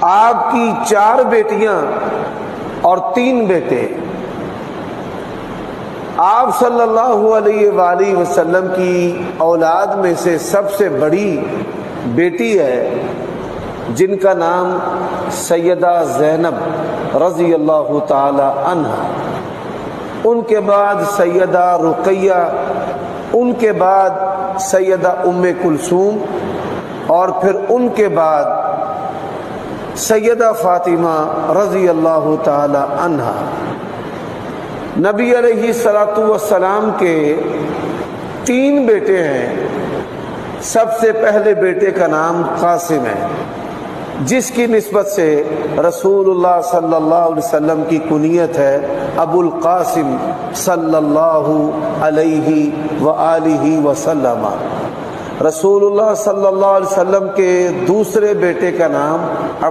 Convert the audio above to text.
آپ کی 4 بیٹیاں اور 3 بیٹے۔ آپ صلی اللہ علیہ وآلہ وسلم کی اولاد میں سے سب سے بڑی بیٹی ہے جن کا نام سیدہ زینب رضی اللہ تعالی عنہا، ان کے بعد سیدہ رقیہ، ان کے بعد سیدہ ام کلثوم، اور پھر ان کے بعد سیدہ فاطمہ رضی اللہ تعالی عنہا۔ نبی علیہ الصلوۃ والسلام کے 3 بیٹے ہیں۔ سب سے پہلے بیٹے کا نام قاسم ہے، جس کی نسبت سے رسول اللہ صلی اللہ علیہ وسلم کی کنیت ہے ابو القاسم صلی اللہ علیہ وآلہ وسلم۔ رسول اللہ صلی اللہ علیہ وسلم کے دوسرے بیٹے کا نام